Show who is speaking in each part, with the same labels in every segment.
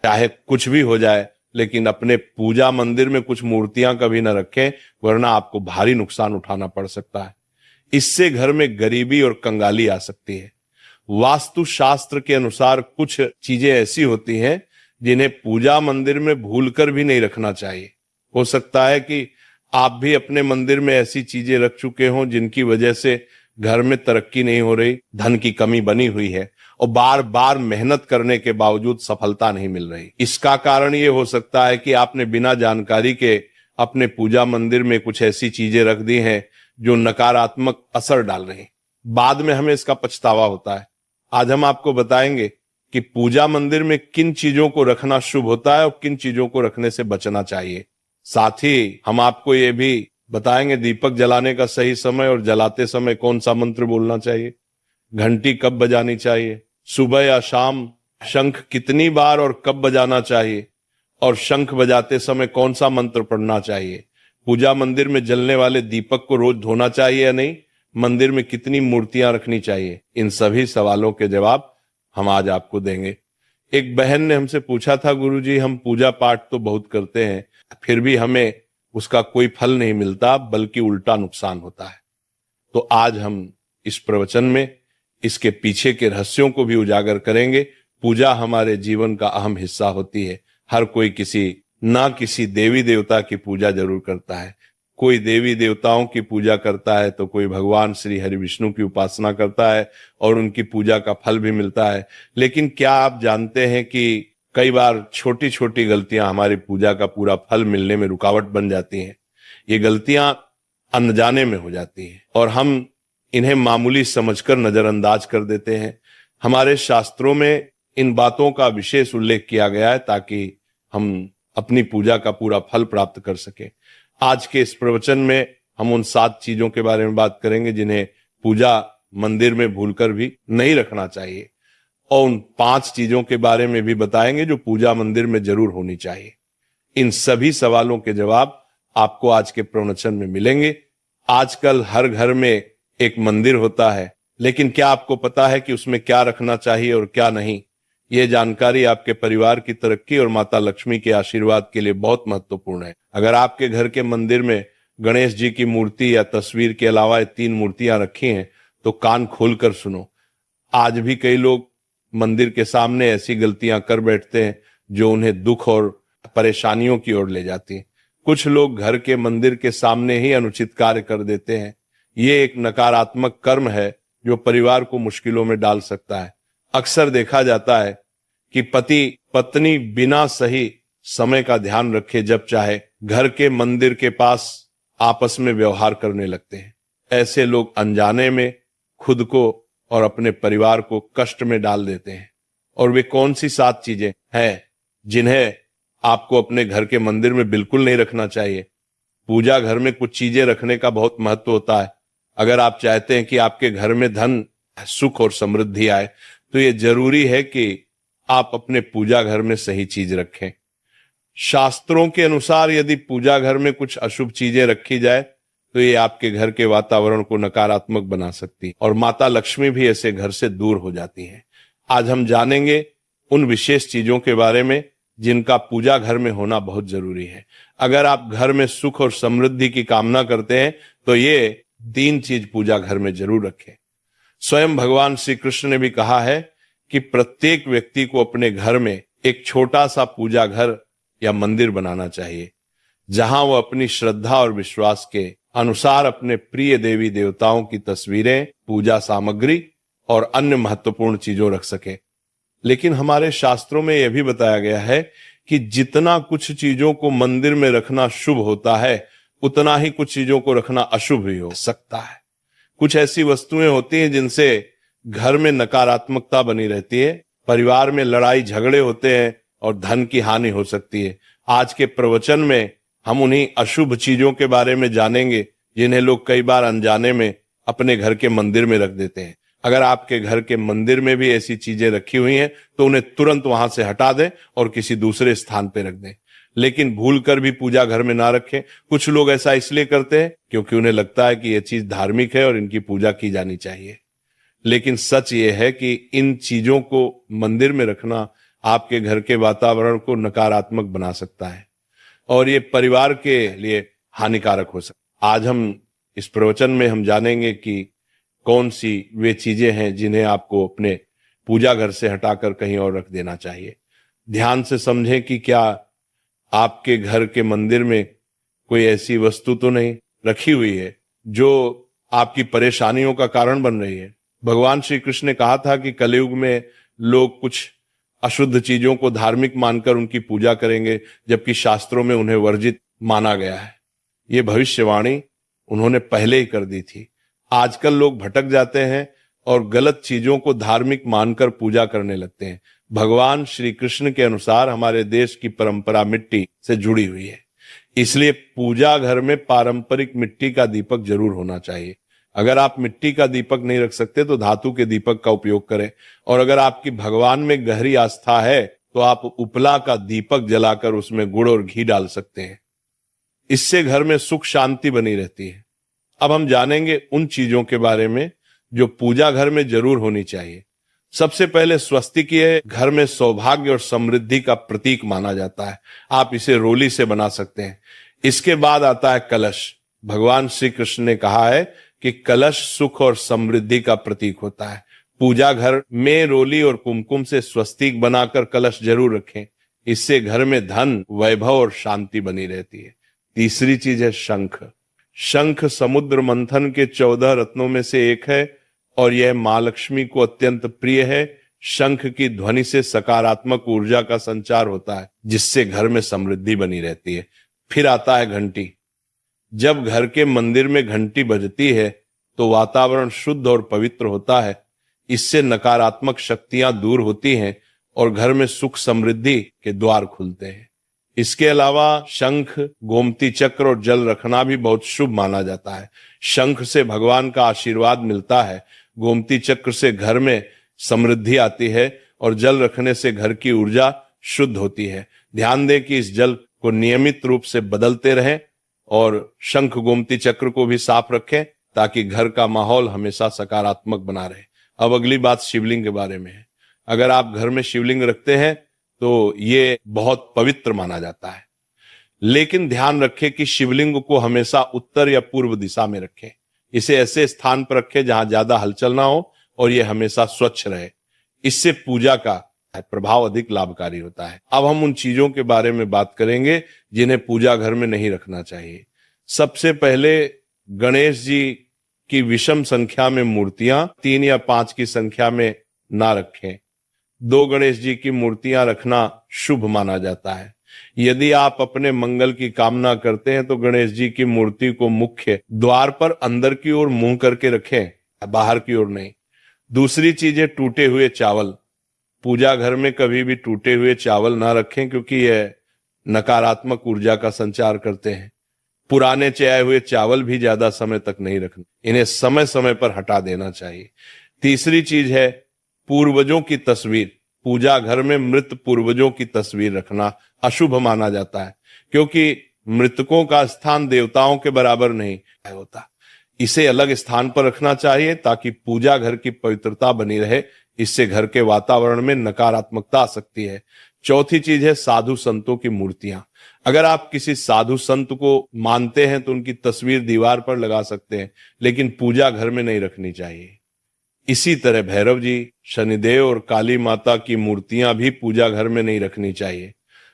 Speaker 1: चाहे कुछ भी हो जाए, लेकिन अपने पूजा मंदिर में कुछ मूर्तियां कभी न रखें, वरना आपको भारी नुकसान उठाना पड़ सकता है। इससे घर में गरीबी और कंगाली आ सकती है। वास्तु शास्त्र के अनुसार कुछ चीजें ऐसी होती हैं जिन्हें पूजा मंदिर में भूलकर भी नहीं रखना चाहिए। हो सकता है कि आप भी अपने मंदिर में ऐसी चीजें रख चुके हों जिनकी वजह से घर में तरक्की नहीं हो रही, धन की कमी बनी हुई है और बार बार मेहनत करने के बावजूद सफलता नहीं मिल रही। इसका कारण ये हो सकता है कि आपने बिना जानकारी के अपने पूजा मंदिर में कुछ ऐसी चीजें रख दी हैं जो नकारात्मक असर डाल रही हैं। बाद में हमें इसका पछतावा होता है। आज हम आपको बताएंगे कि पूजा मंदिर में किन चीजों को रखना शुभ होता है और किन चीजों को रखने से बचना चाहिए। साथ ही हम आपको ये भी बताएंगे दीपक जलाने का सही समय और जलाते समय कौन सा मंत्र बोलना चाहिए, घंटी कब बजानी चाहिए, सुबह या शाम शंख कितनी बार और कब बजाना चाहिए, और शंख बजाते समय कौन सा मंत्र पढ़ना चाहिए, पूजा मंदिर में जलने वाले दीपक को रोज धोना चाहिए या नहीं, मंदिर में कितनी मूर्तियां रखनी चाहिए। इन सभी सवालों के जवाब हम आज आपको देंगे। एक बहन ने हमसे पूछा था, गुरुजी हम पूजा पाठ तो बहुत करते हैं, फिर भी हमें उसका कोई फल नहीं मिलता, बल्कि उल्टा नुकसान होता है। तो आज हम इस प्रवचन में इसके पीछे के रहस्यों को भी उजागर करेंगे। पूजा हमारे जीवन का अहम हिस्सा होती है। हर कोई किसी देवी देवता की पूजा जरूर करता है। कोई देवी देवताओं की पूजा करता है तो कोई भगवान श्री हरि विष्णु की उपासना करता है और उनकी पूजा का फल भी मिलता है। लेकिन क्या आप जानते हैं कि कई बार छोटी छोटी गलतियां हमारी पूजा का पूरा फल मिलने में रुकावट बन जाती हैं। ये गलतियां अनजाने में हो जाती हैं और हम इन्हें मामूली समझकर नजरअंदाज कर देते हैं। हमारे शास्त्रों में इन बातों का विशेष उल्लेख किया गया है ताकि हम अपनी पूजा का पूरा फल प्राप्त कर सकें। आज के इस प्रवचन में हम उन 7 चीजों के बारे में बात करेंगे जिन्हें पूजा मंदिर में भूलकर भी नहीं रखना चाहिए, और उन 5 चीजों के बारे में भी बताएंगे जो पूजा मंदिर में जरूर होनी चाहिए। इन सभी सवालों के जवाब आपको आज के प्रवचन में मिलेंगे। आजकल हर घर में एक मंदिर होता है, लेकिन क्या आपको पता है कि उसमें क्या रखना चाहिए और क्या नहीं? यह जानकारी आपके परिवार की तरक्की और माता लक्ष्मी के आशीर्वाद के लिए बहुत महत्वपूर्ण है। अगर आपके घर के मंदिर में गणेश जी की मूर्ति या तस्वीर के अलावा 3 मूर्तियां रखी हैं तो कान खोलकर सुनो। आज भी कई लोग मंदिर के सामने ऐसी गलतियां कर बैठते हैं जो उन्हें दुख और परेशानियों की ओर ले जाती हैं। कुछ लोग घर के मंदिर के सामने ही अनुचित कार्य कर देते हैं। ये एक नकारात्मक कर्म है जो परिवार को मुश्किलों में डाल सकता है। अक्सर देखा जाता है कि पति पत्नी बिना सही समय का ध्यान रखे जब चाहे घर के मंदिर के पास आपस में व्यवहार करने लगते हैं। ऐसे लोग अनजाने में खुद को और अपने परिवार को कष्ट में डाल देते हैं। और वे कौन सी 7 चीजें हैं जिन्हें आपको अपने घर के मंदिर में बिल्कुल नहीं रखना चाहिए? पूजा घर में कुछ चीजें रखने का बहुत महत्व होता है। अगर आप चाहते हैं कि आपके घर में धन, सुख और समृद्धि आए तो ये जरूरी है कि आप अपने पूजा घर में सही चीज रखें। शास्त्रों के अनुसार यदि पूजा घर में कुछ अशुभ चीजें रखी जाए तो ये आपके घर के वातावरण को नकारात्मक बना सकती है और माता लक्ष्मी भी ऐसे घर से दूर हो जाती हैं। आज हम जानेंगे उन विशेष चीजों के बारे में जिनका पूजा घर में होना बहुत जरूरी है। अगर आप घर में सुख और समृद्धि की कामना करते हैं तो ये 3 चीज पूजा घर में जरूर रखें। स्वयं भगवान श्री कृष्ण ने भी कहा है कि प्रत्येक व्यक्ति को अपने घर में एक छोटा सा पूजा घर या मंदिर बनाना चाहिए, जहां वो अपनी श्रद्धा और विश्वास के अनुसार अपने प्रिय देवी देवताओं की तस्वीरें, पूजा सामग्री और अन्य महत्वपूर्ण चीजों रख सके। लेकिन हमारे शास्त्रों में यह भी बताया गया है कि जितना कुछ चीजों को मंदिर में रखना शुभ होता है, उतना ही कुछ चीजों को रखना अशुभ भी हो सकता है। कुछ ऐसी वस्तुएं होती हैं जिनसे घर में नकारात्मकता बनी रहती है, परिवार में लड़ाई झगड़े होते हैं और धन की हानि हो सकती है। आज के प्रवचन में हम उन्हीं अशुभ चीजों के बारे में जानेंगे जिन्हें लोग कई बार अनजाने में अपने घर के मंदिर में रख देते हैं। अगर आपके घर के मंदिर में भी ऐसी चीजें रखी हुई हैं तो उन्हें तुरंत वहां से हटा दें और किसी दूसरे स्थान पर रख दें, लेकिन भूलकर भी पूजा घर में ना रखें। कुछ लोग ऐसा इसलिए करते हैं क्योंकि उन्हें लगता है कि यह चीज धार्मिक है और इनकी पूजा की जानी चाहिए। लेकिन सच ये है कि इन चीजों को मंदिर में रखना आपके घर के वातावरण को नकारात्मक बना सकता है और ये परिवार के लिए हानिकारक हो सकता है। आज हम इस प्रवचन में हम जानेंगे कि कौन सी वे चीजें हैं जिन्हें आपको अपने पूजा घर से हटाकर कहीं और रख देना चाहिए। ध्यान से समझें कि क्या आपके घर के मंदिर में कोई ऐसी वस्तु तो नहीं रखी हुई है जो आपकी परेशानियों का कारण बन रही है। भगवान श्री कृष्ण ने कहा था कि कलयुग में लोग कुछ अशुद्ध चीजों को धार्मिक मानकर उनकी पूजा करेंगे, जबकि शास्त्रों में उन्हें वर्जित माना गया है। ये भविष्यवाणी उन्होंने पहले ही कर दी थी। आजकल लोग भटक जाते हैं और गलत चीजों को धार्मिक मानकर पूजा करने लगते हैं। भगवान श्री कृष्ण के अनुसार हमारे देश की परंपरा मिट्टी से जुड़ी हुई है, इसलिए पूजा घर में पारंपरिक मिट्टी का दीपक जरूर होना चाहिए। अगर आप मिट्टी का दीपक नहीं रख सकते तो धातु के दीपक का उपयोग करें, और अगर आपकी भगवान में गहरी आस्था है तो आप उपला का दीपक जलाकर उसमें गुड़ और घी डाल सकते हैं। इससे घर में सुख शांति बनी रहती है। अब हम जानेंगे उन चीजों के बारे में जो पूजा घर में जरूर होनी चाहिए। सबसे पहले स्वस्तिक ये घर में सौभाग्य और समृद्धि का प्रतीक माना जाता है। आप इसे रोली से बना सकते हैं। इसके बाद आता है कलश। भगवान श्री कृष्ण ने कहा है कि कलश सुख और समृद्धि का प्रतीक होता है। पूजा घर में रोली और कुमकुम से स्वस्तिक बनाकर कलश जरूर रखें। इससे घर में धन, वैभव और शांति बनी रहती है। तीसरी चीज है शंख। शंख समुद्र मंथन के 14 रत्नों में से एक है और यह मां लक्ष्मी को अत्यंत प्रिय है। शंख की ध्वनि से सकारात्मक ऊर्जा का संचार होता है, जिससे घर में समृद्धि बनी रहती है। फिर आता है घंटी। जब घर के मंदिर में घंटी बजती है तो वातावरण शुद्ध और पवित्र होता है। इससे नकारात्मक शक्तियां दूर होती हैं और घर में सुख समृद्धि के द्वार खुलते हैं। इसके अलावा शंख, गोमती चक्र और जल रखना भी बहुत शुभ माना जाता है। शंख से भगवान का आशीर्वाद मिलता है, गोमती चक्र से घर में समृद्धि आती है और जल रखने से घर की ऊर्जा शुद्ध होती है। ध्यान दें कि इस जल को नियमित रूप से बदलते रहें और शंख गोमती चक्र को भी साफ रखें ताकि घर का माहौल हमेशा सकारात्मक बना रहे। अब अगली बात शिवलिंग के बारे में है। अगर आप घर में शिवलिंग रखते हैं तो ये बहुत पवित्र माना जाता है, लेकिन ध्यान रखें कि शिवलिंग को हमेशा उत्तर या पूर्व दिशा में रखें। इसे ऐसे स्थान पर रखें जहां ज्यादा हलचल ना हो और यह हमेशा स्वच्छ रहे। इससे पूजा का प्रभाव अधिक लाभकारी होता है। अब हम उन चीजों के बारे में बात करेंगे जिन्हें पूजा घर में नहीं रखना चाहिए। सबसे पहले गणेश जी की विषम संख्या में मूर्तियां 3 या 5 की संख्या में ना रखें। 2 गणेश जी की मूर्तियां रखना शुभ माना जाता है। यदि आप अपने मंगल की कामना करते हैं तो गणेश जी की मूर्ति को मुख्य द्वार पर अंदर की ओर मुंह करके रखें, बाहर की ओर नहीं। दूसरी चीज है टूटे हुए चावल। पूजा घर में कभी भी टूटे हुए चावल ना रखें क्योंकि यह नकारात्मक ऊर्जा का संचार करते हैं। पुराने चयाए हुए चावल भी ज्यादा समय तक नहीं रखना, इन्हें समय समय पर हटा देना चाहिए। तीसरी चीज है पूर्वजों की तस्वीर। पूजा घर में मृत पूर्वजों की तस्वीर रखना अशुभ माना जाता है क्योंकि मृतकों का स्थान देवताओं के बराबर नहीं होता। इसे अलग स्थान पर रखना चाहिए ताकि पूजा घर की पवित्रता बनी रहे। इससे घर के वातावरण में नकारात्मकता आ सकती है। चौथी चीज है साधु संतों की मूर्तियां। अगर आप किसी साधु संत को मानते हैं तो उनकी तस्वीर दीवार पर लगा सकते हैं, लेकिन पूजा घर में नहीं रखनी चाहिए। इसी तरह भैरव जी, शनिदेव और काली माता की मूर्तियां भी पूजा घर में नहीं रखनी चाहिए।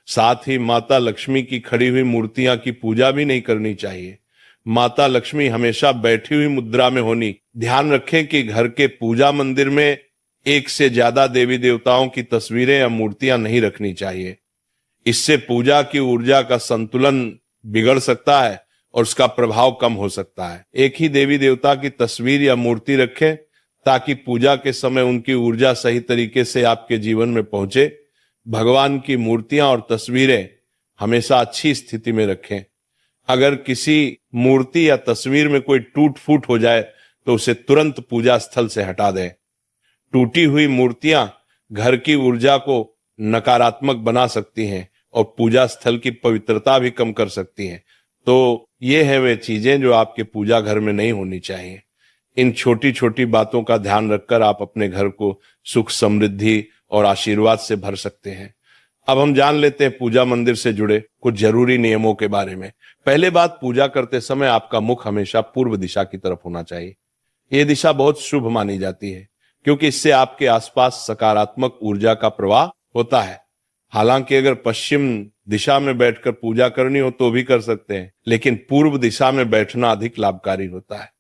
Speaker 1: साथ ही माता लक्ष्मी की खड़ी हुई मूर्तियां की पूजा भी नहीं करनी चाहिए। माता लक्ष्मी हमेशा बैठी हुई मुद्रा में होनी। ध्यान रखें कि घर के पूजा मंदिर में एक से ज्यादा देवी देवताओं की तस्वीरें या मूर्तियां नहीं रखनी चाहिए। इससे पूजा की ऊर्जा का संतुलन बिगड़ सकता है और उसका प्रभाव कम हो सकता है। एक ही देवी देवता की तस्वीर या मूर्ति रखें ताकि पूजा के समय उनकी ऊर्जा सही तरीके से आपके जीवन में पहुंचे। भगवान की मूर्तियां और तस्वीरें हमेशा अच्छी स्थिति में रखें। अगर किसी मूर्ति या तस्वीर में कोई टूट फूट हो जाए तो उसे तुरंत पूजा स्थल से हटा दें। टूटी हुई मूर्तियां घर की ऊर्जा को नकारात्मक बना सकती हैं और पूजा स्थल की पवित्रता भी कम कर सकती हैं। तो ये है वे चीजें जो आपके पूजा घर में नहीं होनी चाहिए। इन छोटी छोटी बातों का ध्यान रखकर आप अपने घर को सुख, समृद्धि और आशीर्वाद से भर सकते हैं। अब हम जान लेते हैं पूजा मंदिर से जुड़े कुछ जरूरी नियमों के बारे में। पहले बात, पूजा करते समय आपका मुख हमेशा पूर्व दिशा की तरफ होना चाहिए। यह दिशा बहुत शुभ मानी जाती है क्योंकि इससे आपके आसपास सकारात्मक ऊर्जा का प्रवाह होता है। हालांकि अगर पश्चिम दिशा में बैठकर पूजा करनी हो तो भी कर सकते हैं, लेकिन पूर्व दिशा में बैठना अधिक लाभकारी होता है।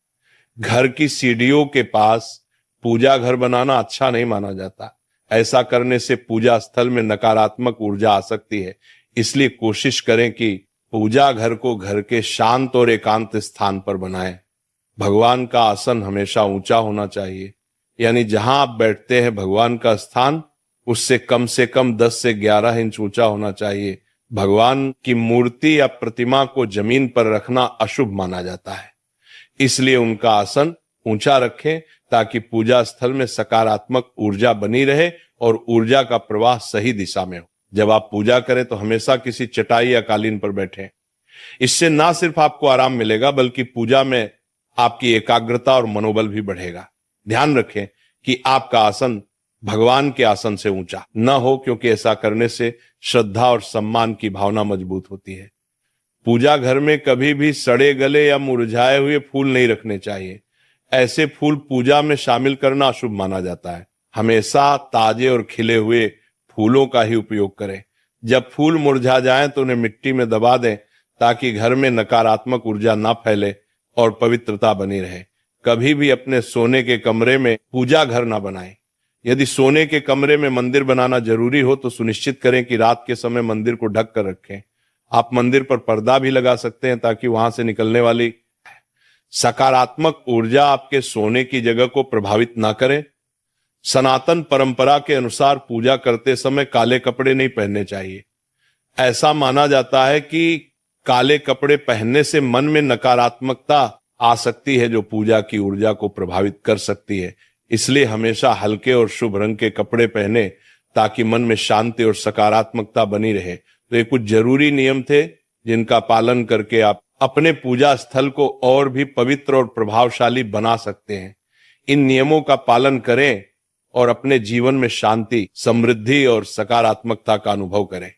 Speaker 1: घर की सीढ़ियों के पास पूजा घर बनाना अच्छा नहीं माना जाता। ऐसा करने से पूजा स्थल में नकारात्मक ऊर्जा आ सकती है। इसलिए कोशिश करें कि पूजा घर को घर के शांत और एकांत स्थान पर बनाएं। भगवान का आसन हमेशा ऊंचा होना चाहिए, यानी जहां आप बैठते हैं भगवान का स्थान उससे कम 10 से 11 इंच ऊंचा होना चाहिए। भगवान की मूर्ति या प्रतिमा को जमीन पर रखना अशुभ माना जाता है, इसलिए उनका आसन ऊंचा रखें ताकि पूजा स्थल में सकारात्मक ऊर्जा बनी रहे और ऊर्जा का प्रवाह सही दिशा में हो। जब आप पूजा करें तो हमेशा किसी चटाई या कालीन पर बैठें। इससे ना सिर्फ आपको आराम मिलेगा बल्कि पूजा में आपकी एकाग्रता और मनोबल भी बढ़ेगा। ध्यान रखें कि आपका आसन भगवान के आसन से ऊंचा न हो, क्योंकि ऐसा करने से श्रद्धा और सम्मान की भावना मजबूत होती है। पूजा घर में कभी भी सड़े गले या मुरझाए हुए फूल नहीं रखने चाहिए। ऐसे फूल पूजा में शामिल करना अशुभ माना जाता है। हमेशा ताजे और खिले हुए फूलों का ही उपयोग करें। जब फूल मुरझा जाएं तो उन्हें मिट्टी में दबा दें ताकि घर में नकारात्मक ऊर्जा ना फैले और पवित्रता बनी रहे। कभी भी अपने सोने के कमरे में पूजा घर ना बनाएं। यदि सोने के कमरे में मंदिर बनाना जरूरी हो तो सुनिश्चित करें कि रात के समय मंदिर को ढक कर रखें। आप मंदिर पर पर्दा भी लगा सकते हैं ताकि वहां से निकलने वाली सकारात्मक ऊर्जा आपके सोने की जगह को प्रभावित ना करे। सनातन परंपरा के अनुसार पूजा करते समय काले कपड़े नहीं पहनने चाहिए। ऐसा माना जाता है कि काले कपड़े पहनने से मन में नकारात्मकता आ सकती है जो पूजा की ऊर्जा को प्रभावित कर सकती है। इसलिए हमेशा हल्के और शुभ रंग के कपड़े पहने ताकि मन में शांति और सकारात्मकता बनी रहे। तो ये कुछ जरूरी नियम थे जिनका पालन करके आप अपने पूजा स्थल को और भी पवित्र और प्रभावशाली बना सकते हैं। इन नियमों का पालन करें और अपने जीवन में शांति, समृद्धि और सकारात्मकता का अनुभव करें।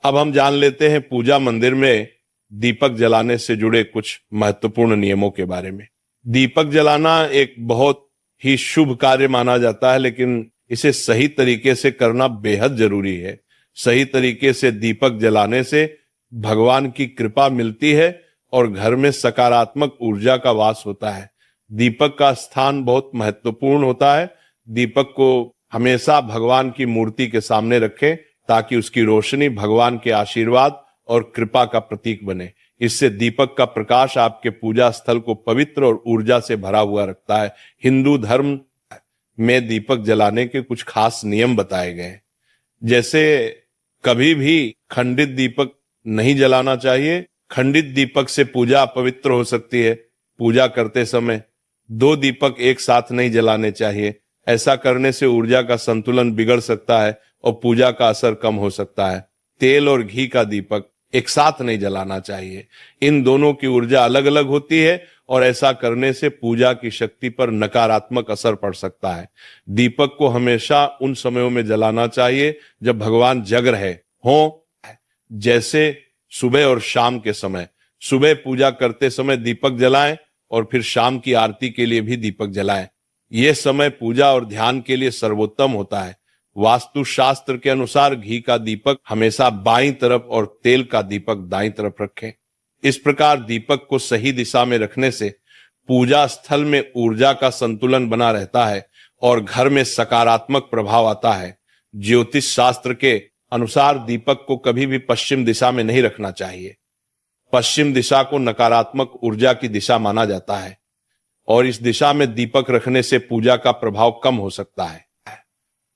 Speaker 1: अब हम जान लेते हैं पूजा मंदिर में दीपक जलाने से जुड़े कुछ महत्वपूर्ण नियमों के बारे में। दीपक जलाना एक बहुत ही शुभ कार्य माना जाता है, लेकिन इसे सही तरीके से करना बेहद जरूरी है। सही तरीके से दीपक जलाने से भगवान की कृपा मिलती है और घर में सकारात्मक ऊर्जा का वास होता है। दीपक का स्थान बहुत महत्वपूर्ण होता है। दीपक को हमेशा भगवान की मूर्ति के सामने रखें ताकि उसकी रोशनी भगवान के आशीर्वाद और कृपा का प्रतीक बने। इससे दीपक का प्रकाश आपके पूजा स्थल को पवित्र और ऊर्जा से भरा हुआ रखता है। हिंदू धर्म में दीपक जलाने के कुछ खास नियम बताए गए हैं, जैसे कभी भी खंडित दीपक नहीं जलाना चाहिए। खंडित दीपक से पूजा अपवित्र हो सकती है। पूजा करते समय 2 दीपक एक साथ नहीं जलाने चाहिए। ऐसा करने से ऊर्जा का संतुलन बिगड़ सकता है और पूजा का असर कम हो सकता है। तेल और घी का दीपक एक साथ नहीं जलाना चाहिए। इन दोनों की ऊर्जा अलग अलग होती है और ऐसा करने से पूजा की शक्ति पर नकारात्मक असर पड़ सकता है। दीपक को हमेशा उन समयों में जलाना चाहिए जब भगवान जग रहे हों, जैसे सुबह और शाम के समय। सुबह पूजा करते समय दीपक जलाएं और फिर शाम की आरती के लिए भी दीपक जलाएं। यह समय पूजा और ध्यान के लिए सर्वोत्तम होता है। वास्तु शास्त्र के अनुसार घी का दीपक हमेशा बाईं तरफ और तेल का दीपक दाईं तरफ रखें। इस प्रकार दीपक को सही दिशा में रखने से पूजा स्थल में ऊर्जा का संतुलन बना रहता है और घर में सकारात्मक प्रभाव आता है। ज्योतिष शास्त्र के अनुसार दीपक को कभी भी पश्चिम दिशा में नहीं रखना चाहिए। पश्चिम दिशा को नकारात्मक ऊर्जा की दिशा माना जाता है और इस दिशा में दीपक रखने से पूजा का प्रभाव कम हो सकता है।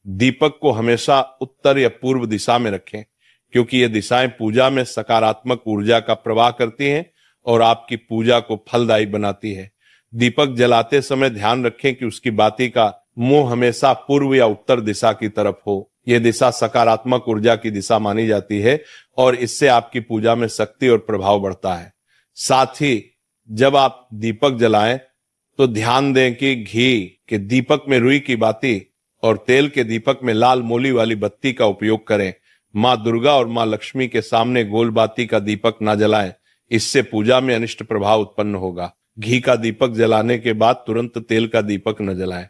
Speaker 1: दीपक को हमेशा उत्तर या पूर्व दिशा में रखें, क्योंकि ये दिशाएं पूजा में सकारात्मक ऊर्जा का प्रवाह करती हैं और आपकी पूजा को फलदायी बनाती है। दीपक जलाते समय ध्यान रखें कि उसकी बाती का मुंह हमेशा पूर्व या उत्तर दिशा की तरफ हो। यह दिशा सकारात्मक ऊर्जा की दिशा मानी जाती है और इससे आपकी पूजा में शक्ति और प्रभाव बढ़ता है। साथ ही जब आप दीपक जलाएं तो ध्यान दें कि घी के दीपक में रुई की बाती और तेल के दीपक में लाल मोली वाली बत्ती का उपयोग करें। मां दुर्गा और मां लक्ष्मी के सामने गोल बाती का दीपक ना जलाएं, इससे पूजा में अनिष्ट प्रभाव उत्पन्न होगा। घी का दीपक जलाने के बाद तुरंत तेल का दीपक न जलाएं।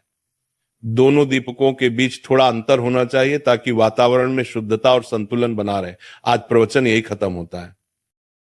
Speaker 1: दोनों दीपकों के बीच थोड़ा अंतर होना चाहिए ताकि वातावरण में शुद्धता और संतुलन बना रहे। आज प्रवचन यही खत्म होता है।